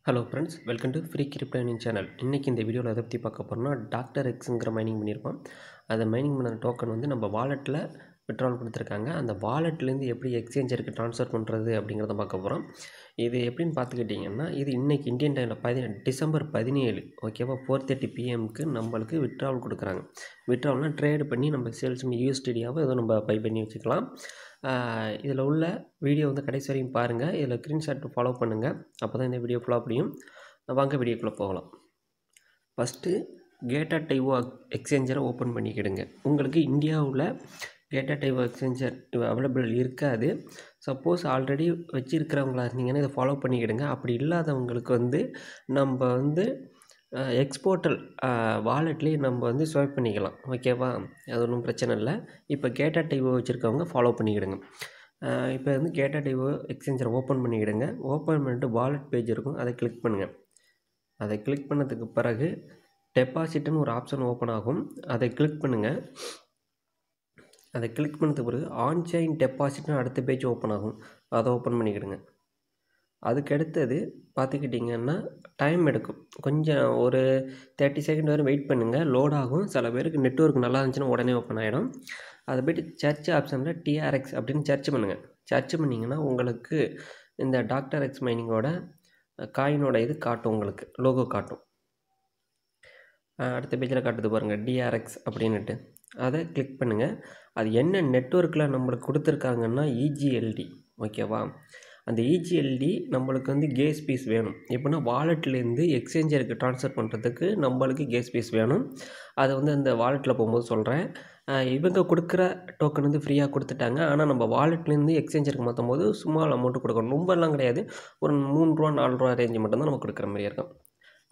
Hello friends, welcome to free crypto mining channel. இன்றைக்கி இந்த வீடியோவில் எதை பற்றி பார்க்க போகிறோம்னா, டாக்டர் எக்ஸுங்கிற மைனிங் பண்ணியிருக்கோம். அதை மைனிங் பண்ண டோக்கன் வந்து நம்ம வாலெட்டில் விட்ரால் கொடுத்துருக்காங்க. அந்த வாலெட்லேருந்து எப்படி எக்ஸ்சேஞ்சருக்கு ட்ரான்ஸ்ஃபர் பண்ணுறது அப்படிங்கிறத பார்க்க போகிறோம். இது எப்படின்னு பார்த்துக்கிட்டிங்கன்னா, இது இன்றைக்கி இந்தியன் டைமில் டிசம்பர் 17 ஓகேவா 4:30 PM நம்மளுக்கு விட்ரால் கொடுக்குறாங்க. விட்ரால்னால் ட்ரேடு பண்ணி நம்ம சேல்ஸ் பண்ணி யூஎஸ்டிடியாவோ ஏதோ நம்ம பை பண்ணி வச்சுக்கலாம். இதில் உள்ள வீடியோ வந்து கடைசி வரையும் பாருங்கள். இதில் ஸ்க்ரீன்ஷாட் ஃபாலோ பண்ணுங்கள். அப்போ தான் இந்த வீடியோ ஃபுல்லாக முடியும். வாங்க வீடியோக்குள்ளே போகலாம். ஃபஸ்ட்டு கேட்டா டைவோ எக்ஸ்சேஞ்சரை ஓப்பன் பண்ணிக்கிடுங்க. உங்களுக்கு இந்தியாவில் கேட்டா டைவோ எக்ஸ்சேஞ்சர் அவைலபிள் இருக்காது. சப்போஸ் ஆல்ரெடி வச்சுருக்கிறவங்களா இருந்தீங்கன்னா இதை ஃபாலோ பண்ணிக்கிடுங்க. அப்படி இல்லாதவங்களுக்கு வந்து நம்ம வந்து எக்ஸ்போர்ட்டல் வாலெட்லேயே நம்ம வந்து ஸ்வைப் பண்ணிக்கலாம். ஓகேவா, அது ஒன்றும் பிரச்சனை இல்லை. இப்போ கேட்டா டைவோ வச்சுருக்கவங்க ஃபாலோ பண்ணிக்கிடுங்க. இப்போ வந்து கேட்டா டைவோ எக்ஸ்சேஞ்சரை ஓப்பன் பண்ணிக்கிடுங்க. ஓப்பன் பண்ணிட்டு வாலெட் பேஜ் இருக்கும், அதை கிளிக் பண்ணுங்கள். அதை கிளிக் பண்ணதுக்கு பிறகு டெபாசிட்னு ஒரு ஆப்ஷன் ஓப்பன் ஆகும். அதை கிளிக் பண்ணுங்கள். அதை கிளிக் பண்ணதுக்கு பிறகு ஆன்சைன் டெபாசிட்னு அடுத்த பேஜ் ஓப்பன் ஆகும். அதை ஓப்பன் பண்ணிக்கிடுங்க. அதுக்கு அடுத்தது பார்த்துக்கிட்டிங்கன்னா டைம் எடுக்கும். கொஞ்சம் ஒரு 30 செகண்ட் வரை வெயிட் பண்ணுங்கள். லோட் ஆகும். சில பேருக்கு நெட்வொர்க் நல்லா இருந்துச்சுன்னா உடனே ஓப்பன் ஆகிடும். அதை போய்ட்டு சர்ச் ஆப்ஷனில் TRX அப்படின்னு சர்ச் பண்ணுங்கள். சர்ச் பண்ணிங்கன்னா உங்களுக்கு இந்த டாக்டர் எக்ஸ் மைனிங்கோட காயினோட இது காட்டும், உங்களுக்கு லோகோ காட்டும். அடுத்த பேஜில் காட்டுது பாருங்கள், DRX அப்படின்னுட்டு. அதை கிளிக் பண்ணுங்கள். அது என்ன நெட்வொர்க்கில் நம்மளுக்கு கொடுத்துருக்காங்கன்னா EGLD ஓகேவா. அந்த EGLD நம்மளுக்கு வந்து கேஸ் பீஸ் வேணும். எப்படின்னா வாலெட்லேருந்து எக்ஸ்சேஞ்சருக்கு ட்ரான்ஸ்ஃபர் பண்ணுறதுக்கு நம்மளுக்கு கேஸ் பீஸ் வேணும். அதை வந்து அந்த வாலெட்டில் போகும்போது சொல்கிறேன். இவங்க கொடுக்குற டோக்கன் வந்து ஃப்ரீயாக கொடுத்துட்டாங்க. ஆனால் நம்ம வாலெட்லேருந்து எக்ஸ்சேஞ்சருக்கு மாற்றும் போது ஸ்மால் அமௌண்ட்டு கொடுக்கணும். ரொம்பலாம் கிடையாது. ஒரு ₹3 ₹4 ரேஞ்சு மட்டும்தான் நம்ம கொடுக்குற மாதிரி இருக்கும்.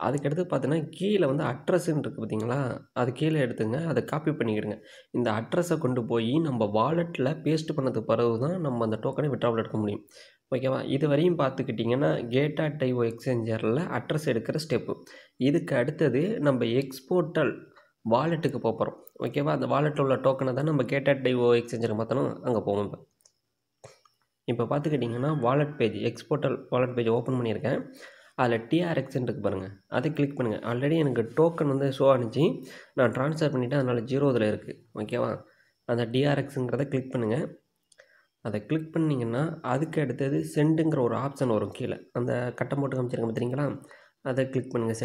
அதுக்கடுத்து பார்த்தீங்கன்னா கீழே வந்து அட்ரஸ்ன்னு இருக்குது பார்த்தீங்களா, அது கீழே எடுத்துங்க. அதை காப்பி பண்ணிக்கிடுங்க. இந்த அட்ரஸை கொண்டு போய் நம்ம வாலெட்டில் பேஸ்ட் பண்ணதுக்கு பிறகு தான் நம்ம அந்த டோக்கனை விட்ராவல் எடுக்க முடியும். ஓகேவா. இது வரையும் பார்த்துக்கிட்டிங்கன்னா கேட்டா டைவோ எக்ஸ்சேஞ்சரில் அட்ரஸ் எடுக்கிற ஸ்டெப்பு. இதுக்கு அடுத்தது நம்ம எக்ஸ்போர்ட்டல் வாலெட்டுக்கு போகிறோம். ஓகேவா. அந்த வாலெட்டில் உள்ள டோக்கனை தான் நம்ம கேட்டா டைவோ எக்ஸ்சேஞ்சரை மாற்றணும். அங்கே போவோம். இப்போ பார்த்துக்கிட்டிங்கன்னா வாலெட் பேஜ், எக்ஸ்போர்ட்டல் வாலெட் பேஜ் ஓப்பன் பண்ணியிருக்கேன். அதில் TRXன்னு இருக்குது பாருங்கள், அதை கிளிக் பண்ணுங்கள். ஆல்ரெடி எனக்கு டோக்கன் வந்து ஷோ ஆனிச்சு, நான் ட்ரான்ஸ்ஃபர் பண்ணிவிட்டேன். அதனால் 0 இதில் இருக்குது. ஓகேவா. அந்த TRXங்கிறத கிளிக் பண்ணுங்கள். அதை கிளிக் பண்ணிங்கன்னா அதுக்கு அடுத்தது சென்டுங்கிற ஒரு ஆப்ஷன் வரும் கீழே. அந்த கட்டம் போட்டு காமிச்சிருக்கேன் பார்த்துறீங்களா, அதை கிளிக் பண்ணுங்கள்.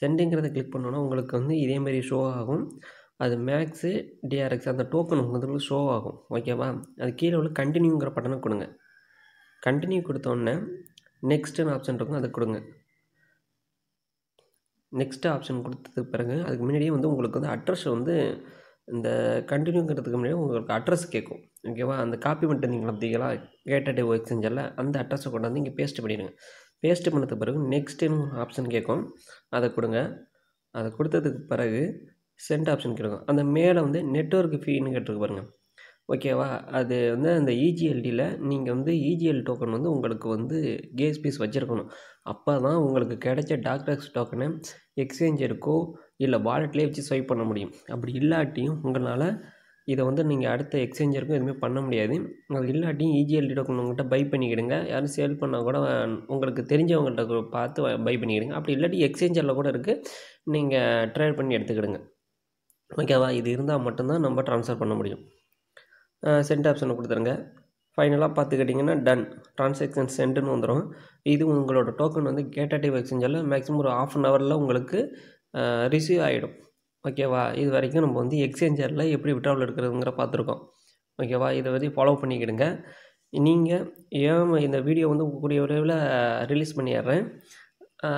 சென்டுங்கிறத கிளிக் பண்ணோன்னா உங்களுக்கு வந்து இதேமாரி ஷோ ஆகும். அது மேக்ஸு DRX அந்த டோக்கன் உங்களுக்கு ஷோ ஆகும். ஓகேவா. அது கீழே உள்ள கண்டினியூங்கிற பட்டனை கொடுங்க. கண்டினியூ கொடுத்தோன்னே நெக்ஸ்ட்டுன்னு ஆப்ஷன் இருக்கும், அதை கொடுங்க. நெக்ஸ்ட் ஆப்ஷன் கொடுத்ததுக்கு பிறகு அதுக்கு முன்னாடியே வந்து உங்களுக்கு வந்து அட்ரஸ் வந்து இந்த கண்டினியூங்கிறதுக்கு முன்னாடி உங்களுக்கு அட்ரஸ் கேட்கும். ஓகேவா. அந்த காப்பி பண்ணிட்டு பார்த்தீங்களா கேட்டா டைவோ எக்ஸ்சேஞ்சரில், அந்த அட்ரஸை கொண்டாந்து இங்கே பேஸ்ட் பண்ணிடுங்க. பேஸ்ட் பண்ணதுக்கு பிறகு நெக்ஸ்ட்டுன்னு ஆப்ஷன் கேட்கும், அதை கொடுங்க. அதை கொடுத்ததுக்கு பிறகு சென்ட் ஆப்ஷன் கேட்கும். அந்த மேலே வந்து நெட்வொர்க் ஃபீன்னு கேட்டிருக்கு பாருங்கள். ஓகேவா. அது வந்து அந்த EGLDயில் நீங்கள் வந்து EGL டோக்கன் வந்து உங்களுக்கு வந்து கேஸ் பீஸ் வச்சுருக்கணும். அப்போ தான் உங்களுக்கு கிடைச்ச டாக்டர்ஸ் டோக்கனை எக்ஸ்சேஞ்சருக்கோ இல்லை வாலெட்லேயே வச்சு ஸ்வைப் பண்ண முடியும். அப்படி இல்லாட்டியும் உங்களால் இதை வந்து நீங்கள் அடுத்த எக்ஸ்சேஞ்சருக்கும் எதுவுமே பண்ண முடியாது. அது இல்லாட்டியும் EGLD டோக்கன் உங்கள்கிட்ட பை பண்ணிக்கிடுங்க. யாரும் சேல் பண்ணால் கூட உங்களுக்கு தெரிஞ்சவங்கள்ட்ட பார்த்து பை பண்ணிக்கிடுங்க. அப்படி இல்லாட்டி எக்ஸ்சேஞ்சரில் கூட இருக்குது, நீங்கள் ட்ரேட் பண்ணி எடுத்துக்கிடுங்க. ஓகேவா. இது இருந்தால் மட்டும்தான் நம்ம ட்ரான்ஸ்ஃபர் பண்ண முடியும். சென்ட் ஆப்ஷனை கொடுத்துருங்க. ஃபைனலாக பார்த்துக்கிட்டிங்கன்னா டன் ட்ரான்சாக்ஷன் சென்டுன்னு வந்துடும். இது உங்களோட டோக்கன் வந்து கேட்டா டைவோ எக்ஸ்சேஞ்சரில் மேக்ஸிமம் ஒரு ½ அன் ஹவரில் உங்களுக்கு ரிசீவ் ஆகிடும். ஓகேவா. இது வரைக்கும் நம்ம வந்து எக்ஸ்சேஞ்சரில் எப்படி விட்ராவல் எடுக்கிறதுங்கிற பார்த்துருக்கோம். ஓகேவா. இதை வந்து ஃபாலோ பண்ணிக்கிடுங்க. நீங்கள் இந்த வீடியோ வந்து கூடிய விரைவில் ரிலீஸ் பண்ணிடுறேன்.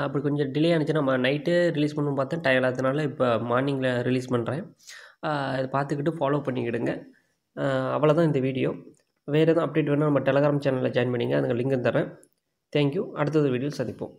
அப்படி கொஞ்சம் டிலே ஆனிச்சுன்னா நம்ம நைட்டே ரிலீஸ் பண்ணணும்னு பார்த்தேன், டயர்ட் ஆகிறதுனால இப்போ மார்னிங்கில் ரிலீஸ் பண்ணுறேன். இதை பார்த்துக்கிட்டு ஃபாலோ பண்ணிக்கிடுங்க. அவ்வளோதான் இந்த வீடியோ. வேறு எதுவும் அப்டேட் வேணால் நம்ம டெலகிராம் சேனலில் ஜாயின் பண்ணிங்க, அதுக்கு லிங்க் தரேன். தேங்க்யூ. அடுத்தது வீடியோவில் சந்திப்போம்.